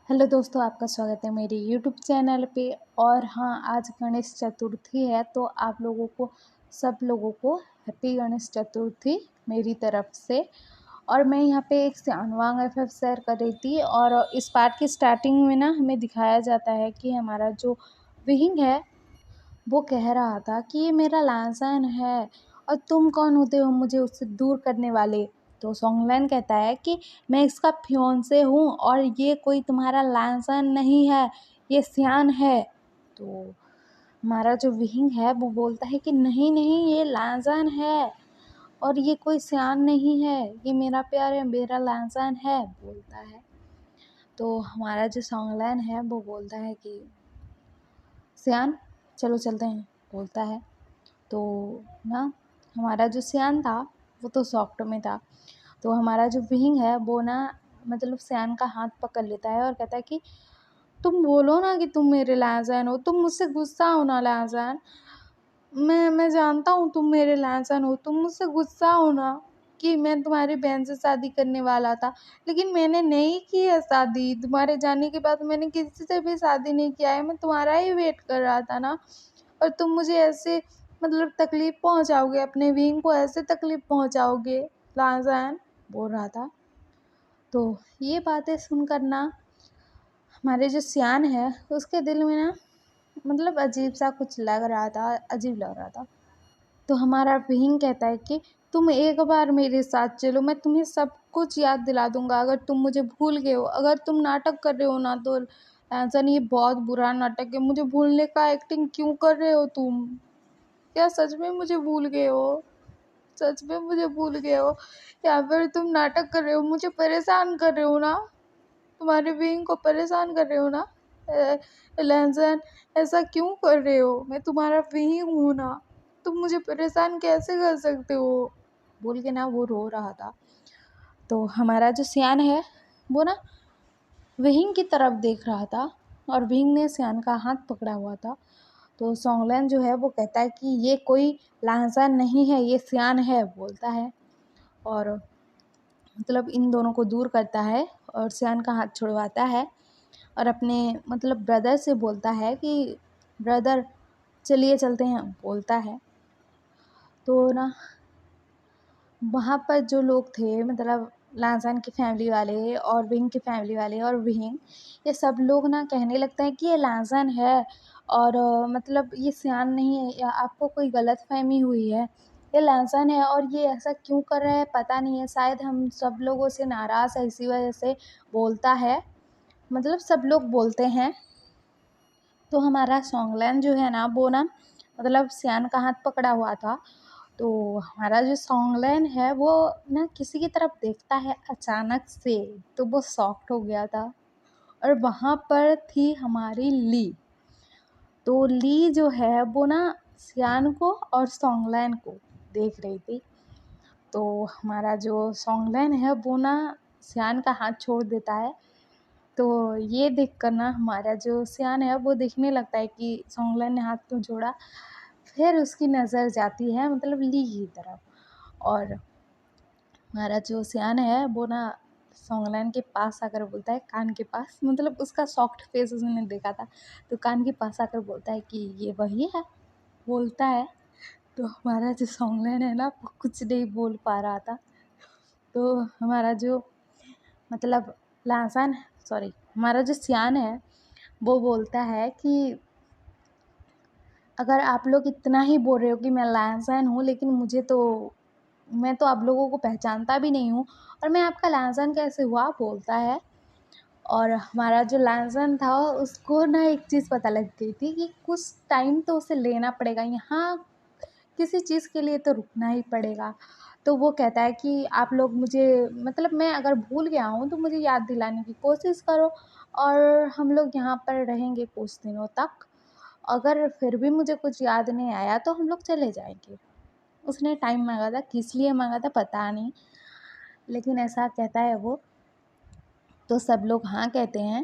Hello दोस्तों, आपका स्वागत है मेरे यूट्यूब चैनल पे। और हाँ, आज गणेश चतुर्थी है तो आप लोगों को सब लोगों को हैप्पी गणेश चतुर्थी मेरी तरफ से। और मैं यहाँ पे एक शानवांग एफएफ शेयर कर रही थी और इस पार्ट की स्टार्टिंग में ना हमें दिखाया जाता है कि हमारा जो विहिंग है वो कह रहा था कि ये मेरा लांसन है और तुम कौन होते हो मुझे उससे दूर करने वाले। तो सॉन्गलैन कहता है कि मैं इसका फियोंसे हूँ और ये कोई तुम्हारा लांसन नहीं है, ये सियान है। तो हमारा जो विहिंग है वो बोलता है कि नहीं नहीं, ये लांसन है और ये कोई सियान नहीं है, ये मेरा प्यार है, मेरा लांसन है बोलता है। तो हमारा जो सॉन्गलैन है वो बोलता है कि सियान चलो चलते हैं बोलता है। तो ना हमारा जो सियान था वो तो सॉफ्ट में था। तो हमारा जो विहिंग है वो ना मतलब सियान का हाथ पकड़ लेता है और कहता है कि तुम बोलो ना कि तुम मेरे लायज़ान हो, तुम मुझसे गुस्सा हो ना लायज़ान। मैं जानता हूँ तुम मेरे लायज़ान हो, तुम मुझसे गुस्सा हो ना कि मैं तुम्हारी बहन से शादी करने वाला था, लेकिन मैंने नहीं की है शादी। तुम्हारे जाने के बाद मैंने किसी से भी शादी नहीं किया है, मैं तुम्हारा ही वेट कर रहा था ना। और तुम मुझे ऐसे मतलब तकलीफ़ पहुँचाओगे, अपने विंग को ऐसे तकलीफ़ पहुँचाओगे लाज़ान बोल रहा था। तो ये बातें सुनकर ना हमारे जो सियान है उसके दिल में ना मतलब अजीब सा कुछ लग रहा था, अजीब लग रहा था। तो हमारा विहिंग कहता है कि तुम एक बार मेरे साथ चलो, मैं तुम्हें सब कुछ याद दिला दूंगा। अगर तुम मुझे भूल गए हो, अगर तुम नाटक कर रहे हो ना, तो ऐसा नहीं, ये बहुत बुरा नाटक है। मुझे भूलने का एक्टिंग क्यों कर रहे हो तुम? क्या सच में मुझे भूल गए हो? सच में मुझे भूल गए हो या फिर तुम नाटक कर रहे हो, मुझे परेशान कर रहे हो ना? तुम्हारे विंग को परेशान कर रहे हो ना? लहसन, ऐसा क्यों कर रहे हो? मैं तुम्हारा विंग हूँ ना, तुम मुझे परेशान कैसे कर सकते हो? बोल के ना वो रो रहा था। तो हमारा जो सियान है वो ना विंग की तरफ देख रहा था और विंग ने सियान का हाथ पकड़ा हुआ था। तो सॉन्गलैन जो है वो कहता है कि ये कोई लहसन नहीं है, ये सियान है बोलता है। और मतलब इन दोनों को दूर करता है और सियान का हाथ छुड़वाता है और अपने मतलब ब्रदर से बोलता है कि ब्रदर चलिए चलते हैं बोलता है। तो ना वहाँ पर जो लोग थे मतलब लांसान की फैमिली वाले और विंग की फैमिली वाले और विंग, ये सब लोग ना कहने लगते हैं कि ये लांसान है और मतलब ये सियान नहीं है, या आपको कोई गलतफहमी हुई है, ये लांसान है और ये ऐसा क्यों कर रहा है पता नहीं है, शायद हम सब लोगों से नाराज़ है इसी वजह से बोलता है। मतलब सब लोग बोलते हैं। तो हमारा सॉन्गलैन जो है ना वो ना मतलब सियान का हाथ पकड़ा हुआ था। तो हमारा जो सॉन्गलैन है वो ना किसी की तरफ देखता है अचानक से, तो वो शॉक्ड हो गया था। और वहाँ पर थी हमारी ली। तो ली जो है वो ना सियान को और सॉन्गलैन को देख रही थी। तो हमारा जो सॉन्गलैन है वो ना सियान का हाथ छोड़ देता है। तो ये देखकर ना हमारा जो सियान है वो देखने लगता है कि सॉन्गलैन ने हाथ क्यों जोड़ा। फिर उसकी नज़र जाती है मतलब ली की तरफ और हमारा जो सियान है वो ना सॉन्गलैन के पास आकर बोलता है, कान के पास, मतलब उसका सॉफ्ट फेस उसने देखा था, तो कान के पास आकर बोलता है कि ये वही है बोलता है। तो हमारा जो सॉन्गलैन है ना वो कुछ नहीं बोल पा रहा था। तो हमारा जो मतलब लासान सॉरी हमारा जो सियान है वो बोलता है कि अगर आप लोग इतना ही बोल रहे हो कि मैं लासान हूँ, लेकिन मैं तो आप लोगों को पहचानता भी नहीं हूँ और मैं आपका लासान कैसे हुआ बोलता है। और हमारा जो लासान था उसको ना एक चीज़ पता लग गई थी कि कुछ टाइम तो उसे लेना पड़ेगा यहाँ, किसी चीज़ के लिए तो रुकना ही पड़ेगा। तो वो कहता है कि आप लोग मुझे मतलब मैं अगर भूल गया हूँ तो मुझे याद दिलाने की कोशिश करो और हम लोग यहाँ पर रहेंगे कुछ दिनों तक। अगर फिर भी मुझे कुछ याद नहीं आया तो हम लोग चले जाएंगे। उसने टाइम मांगा था, किस लिए मांगा था पता नहीं, लेकिन ऐसा कहता है वो। तो सब लोग हाँ कहते हैं।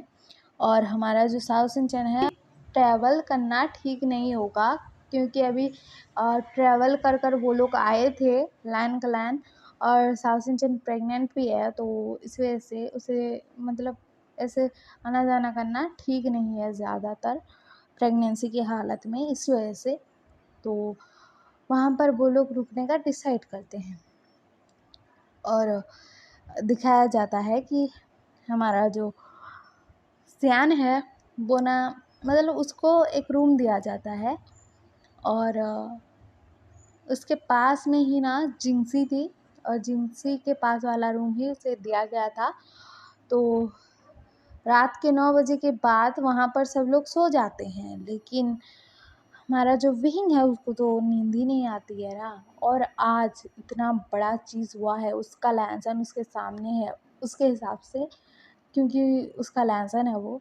और हमारा जो साउथ सिंचन है ट्रैवल करना ठीक नहीं होगा क्योंकि अभी ट्रैवल कर कर वो लोग आए थे लैन क्लैन, और साउथ सिंचन प्रेग्नेंट भी है तो इस वजह से उसे मतलब ऐसे आना जाना करना ठीक नहीं है ज़्यादातर प्रेगनेंसी की हालत में, इस वजह से तो वहाँ पर वो लोग रुकने का डिसाइड करते हैं। और दिखाया जाता है कि हमारा जो सियान है वो ना, मतलब उसको एक रूम दिया जाता है और उसके पास में ही ना जिंसी थी, और जिंसी के पास वाला रूम ही उसे दिया गया था। तो रात के 9 बजे के बाद वहाँ पर सब लोग सो जाते हैं, लेकिन हमारा जो विंग है उसको तो नींद ही नहीं आती है ना। और आज इतना बड़ा चीज़ हुआ है, उसका लैंसन उसके सामने है उसके हिसाब से, क्योंकि उसका लैंसन है वो,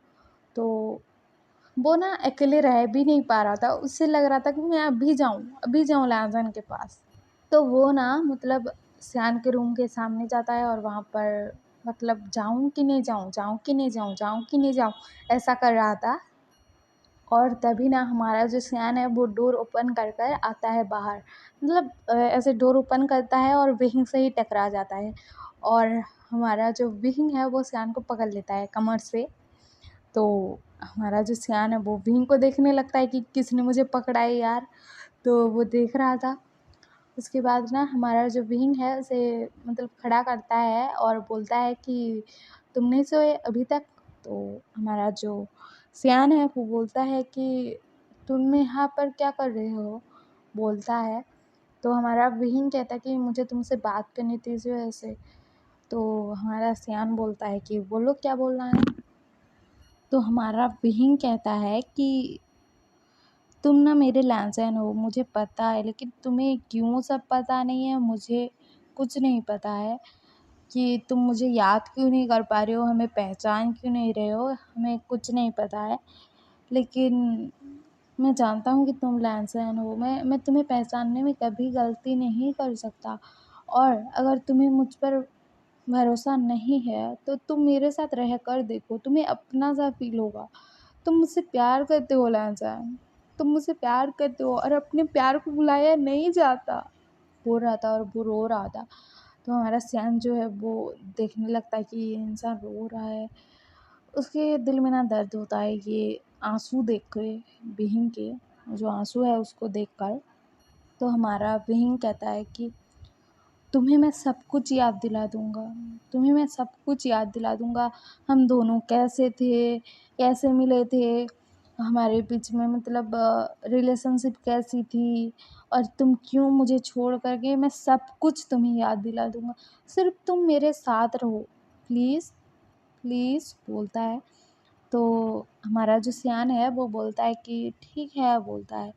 तो वो ना अकेले रह भी नहीं पा रहा था। उससे लग रहा था कि मैं अभी जाऊँ लैंसन के पास। तो वो ना मतलब सियान के रूम के सामने जाता है और वहाँ पर मतलब जाऊँ कि नहीं जाऊँ, जाऊँ कि नहीं जाऊँ, जाऊँ कि नहीं जाऊँ, ऐसा कर रहा था। और तभी ना हमारा जो सियान है वो डोर ओपन कर कर आता है बाहर, मतलब ऐसे डोर ओपन करता है और विंग से ही टकरा जाता है। और हमारा जो विंग है वो सियान को पकड़ लेता है कमर से। तो हमारा जो सियान है वो विंग को देखने लगता है कि किसने मुझे पकड़ा है यार, तो वो देख रहा था। उसके बाद ना हमारा जो विंग है उसे मतलब खड़ा करता है और बोलता है कि तुम नहीं सोए अभी तक। तो हमारा जो सियान है वो बोलता है कि तुम यहाँ पर क्या कर रहे हो, बोलता है। तो हमारा विंग कहता है कि मुझे तुमसे बात करनी थी इस वजह से। तो हमारा सियान बोलता है कि बोलो क्या बोलना है। तो हमारा विंग कहता है कि तुम ना मेरे लैंसन हो, मुझे पता है, लेकिन तुम्हें क्यों सब पता नहीं है, मुझे कुछ नहीं पता है कि तुम मुझे याद क्यों नहीं कर पा रहे हो, हमें पहचान क्यों नहीं रहे हो, हमें कुछ नहीं पता है। लेकिन मैं जानता हूँ कि तुम लैंसन हो, मैं तुम्हें पहचानने में कभी गलती नहीं कर सकता। और अगर तुम्हें मुझ पर भरोसा नहीं है तो तुम मेरे साथ रह कर देखो, तुम्हें अपना सा फील होगा। तुम मुझसे प्यार करते हो लैंसन, तुम मुझसे प्यार करते हो और अपने प्यार को भुलाया नहीं जाता, बोल रहा था और वो रो रहा था। तो हमारा सियान जो है वो देखने लगता है कि ये इंसान रो रहा है। उसके दिल में ना दर्द होता है ये आंसू देख के, विहिंग के जो आंसू है उसको देख कर। तो हमारा विहिंग कहता है कि तुम्हें मैं सब कुछ याद दिला दूँगा, तुम्हें मैं सब कुछ याद दिला दूँगा। हम दोनों कैसे थे, कैसे मिले थे, हमारे बीच में मतलब रिलेशनशिप कैसी थी और तुम क्यों मुझे छोड़ कर गए, मैं सब कुछ तुम्हें याद दिला दूँगा। सिर्फ़ तुम मेरे साथ रहो, प्लीज़, प्लीज़, बोलता है। तो हमारा जो सियान है वो बोलता है कि ठीक है, बोलता है।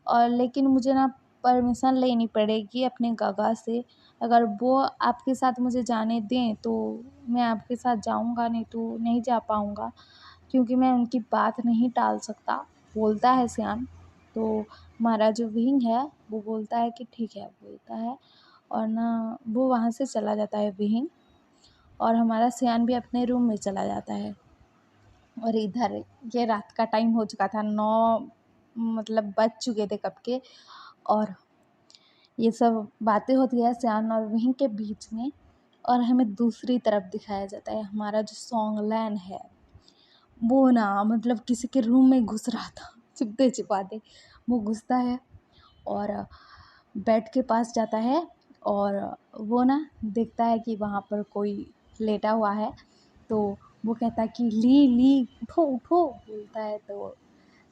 और लेकिन मुझे ना परमिशन लेनी पड़ेगी अपने गागा से। अगर वो आपके साथ मुझे जाने दें तो मैं आपके साथ जाऊँगा, नहीं तो नहीं जा पाऊँगा, क्योंकि मैं उनकी बात नहीं टाल सकता, बोलता है सियान। तो हमारा जो विंग है वो बोलता है कि ठीक है, बोलता है। और ना वो वहाँ से चला जाता है विंग, और हमारा सियान भी अपने रूम में चला जाता है। और इधर ये रात का टाइम हो चुका था, 9 मतलब बज चुके थे कब के। और ये सब बातें होती है सियान और वहीं के बीच में। और हमें दूसरी तरफ दिखाया जाता है हमारा जो सॉन्गलैन है वो ना मतलब किसी के रूम में घुस रहा था छुपते छिपाते। वो घुसता है और बेड के पास जाता है और वो ना देखता है कि वहाँ पर कोई लेटा हुआ है। तो वो कहता है कि ली ली उठो उठो, बोलता है। तो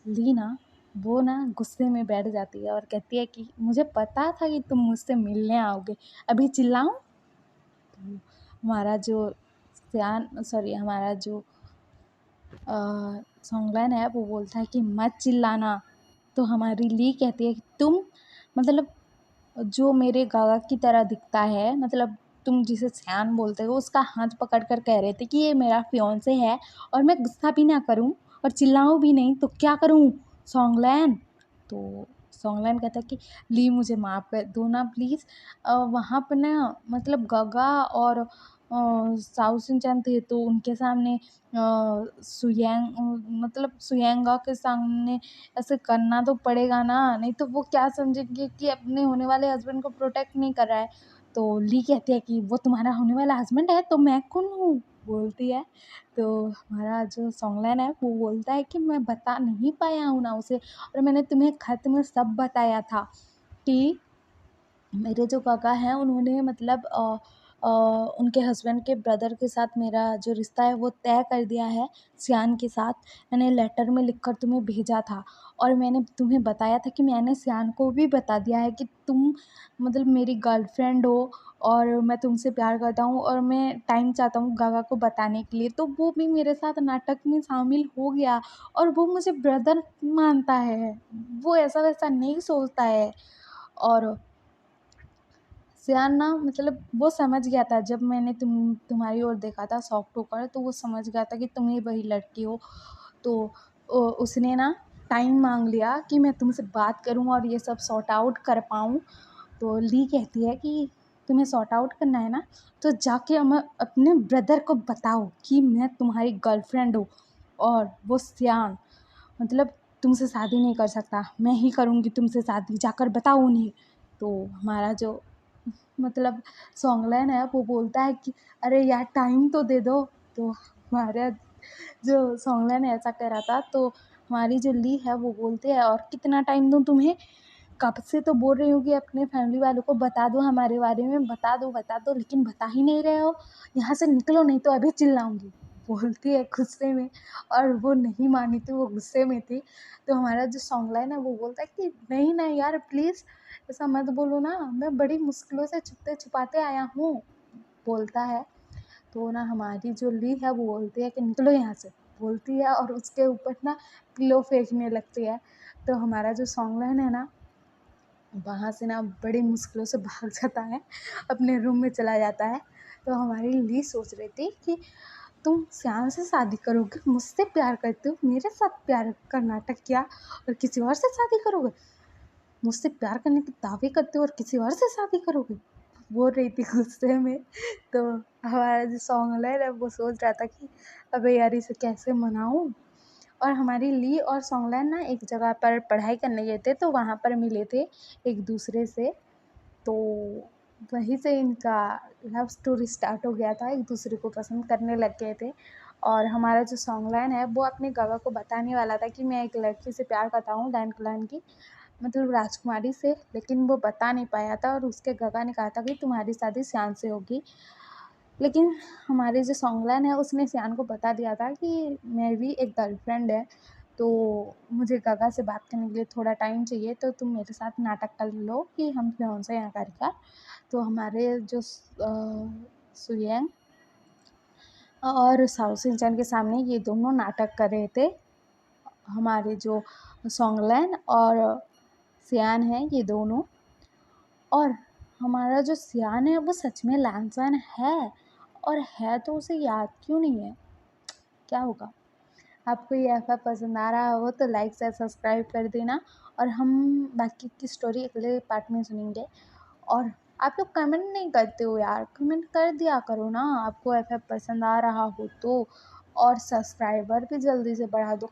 ली ना वो ना गुस्से में बैठ जाती है और कहती है कि मुझे पता था कि तुम मुझसे मिलने आओगे, अभी चिल्लाऊं। तो हमारा जो हमारा जो सॉन्गलाइन है वो बोलता है कि मत चिल्लाना। तो हमारी ली कहती है कि तुम मतलब जो मेरे गागा की तरह दिखता है, मतलब तुम जिसे सयान बोलते हो, उसका हाथ पकड़ कर कह रहे थे कि ये मेरा फियोंसे है और मैं गुस्सा भी ना करूं और चिल्लाऊं भी नहीं तो क्या करूं सॉन्गलैन। तो सॉन्गलैन कहता है कि ली मुझे माफ़ कर दो ना प्लीज़। वहाँ पर ना मतलब गागा और साउसिन थे तो उनके सामने मतलब सुयंगा के सामने ऐसे करना तो पड़ेगा ना, नहीं तो वो क्या समझेंगे कि अपने होने वाले हस्बैंड को प्रोटेक्ट नहीं कर रहा है। तो ली कहती है कि वो तुम्हारा होने वाला हस्बैंड है तो मैं कौन हूँ, बोलती है, तो हमारा जो सॉन्गलाइन है वो बोलता है कि मैं बता नहीं पाया हूँ ना उसे, और मैंने तुम्हें खत में सब बताया था कि मेरे जो काका हैं उन्होंने मतलब उनके हस्बैंड के ब्रदर के साथ मेरा जो रिश्ता है वो तय कर दिया है सियान के साथ। मैंने लेटर में लिखकर तुम्हें भेजा था, और मैंने तुम्हें बताया था कि मैंने सियान को भी बता दिया है कि तुम मतलब मेरी गर्लफ्रेंड हो, और मैं तुमसे प्यार करता हूँ, और मैं टाइम चाहता हूँ गागा को बताने के लिए। तो वो भी मेरे साथ नाटक में शामिल हो गया, और वो मुझे ब्रदर मानता है, वो ऐसा वैसा नहीं सोचता है। और सियान ना मतलब वो समझ गया था, जब मैंने तुम्हारी ओर देखा था सॉफ्ट होकर, तो वो समझ गया था कि तुम ही वही लड़की हो। तो उसने ना टाइम मांग लिया कि मैं तुमसे बात करूं और ये सब सॉर्ट आउट कर पाऊं। तो ली कहती है कि तुम्हें सॉर्ट आउट करना है ना, तो जाके अपने ब्रदर को बताओ कि मैं तुम्हारी गर्लफ्रेंड हूँ, और वो सियान मतलब तुमसे शादी नहीं कर सकता, मैं ही करूँगी तुमसे शादी, जाकर बताओ उन्हें। तो हमारा जो मतलब सॉन्गलाइन है वो बोलता है कि अरे यार टाइम तो दे दो। तो हमारा जो सॉन्गलाइन ऐसा कह रहा था, तो हमारी जो ली है वो बोलती है और कितना टाइम दूँ तुम्हें, कब से तो बोल रही हूँ कि अपने फैमिली वालों को बता दो, हमारे बारे में बता दो, लेकिन बता ही नहीं रहे हो, यहाँ से निकलो नहीं तो अभी चिल्लाऊंगी, बोलती है गुस्से में। और वो नहीं मानी थी, वो गुस्से में थी। तो हमारा जो सॉन्गलाइन है वो बोलता है कि नहीं ना यार प्लीज़ ऐसा मत बोलो ना, मैं बड़ी मुश्किलों से छुपते छुपाते आया हूँ, बोलता है। तो ना हमारी जो ली है वो बोलती है कि निकलो यहाँ से, बोलती है, और उसके ऊपर ना पिलो फेंकने लगती है। तो हमारा जो सॉन्गलाइन है ना वहाँ से ना बड़ी मुश्किलों से भाग जाता है, अपने रूम में चला जाता है। तो हमारी ली सोच रही थी कि तुम श्याम से शादी करोगे, मुझसे प्यार करते हो, मेरे साथ प्यार का नाटक किया और किसी और से शादी करोगे, मुझसे प्यार करने के दावे करते हो और किसी और से शादी करोगे, बोल रही थी गुस्से में। तो हमारा जो सॉन्ग है वो सोच रहा था कि अबे यार इसे कैसे मनाऊं। और हमारी ली और सॉन्गलाइन ना एक जगह पर पढ़ाई करने गए थे, तो वहाँ पर मिले थे एक दूसरे से। तो वहीं से इनका लव स्टोरी स्टार्ट हो गया था, एक दूसरे को पसंद करने लग गए थे। और हमारा जो सॉन्गलाइन है वो अपने गगा को बताने वाला था कि मैं एक लड़की से प्यार करता हूँ, डैन क्लान की मतलब राजकुमारी से, लेकिन वो बता नहीं पाया था, और उसके गगा ने कहा था कि तुम्हारी शादी श्यान से होगी। लेकिन हमारे जो सॉन्गलाइन है उसने सियान को बता दिया था कि मेरी एक गर्लफ्रेंड है, तो मुझे गगा से बात करने के लिए थोड़ा टाइम चाहिए, तो तुम मेरे साथ नाटक कर लो कि हम फियोंसे हैं करके। तो हमारे जो सुयंग और साउ सिंचन के सामने ये दोनों नाटक कर रहे थे, हमारे जो सॉन्गलाइन और सियान है ये दोनों। और हमारा जो सियान है वो सच में लैंसैन है, और है तो उसे याद क्यों नहीं है, क्या होगा। आपको ये एफ पसंद आ रहा हो तो लाइक शेयर सब्सक्राइब कर देना, और हम बाकी की स्टोरी अगले पार्ट में सुनेंगे। और आप लोग कमेंट नहीं करते हो यार, कमेंट कर दिया करो ना आपको एफ पसंद आ रहा हो तो, और सब्सक्राइबर भी जल्दी से बढ़ा दो।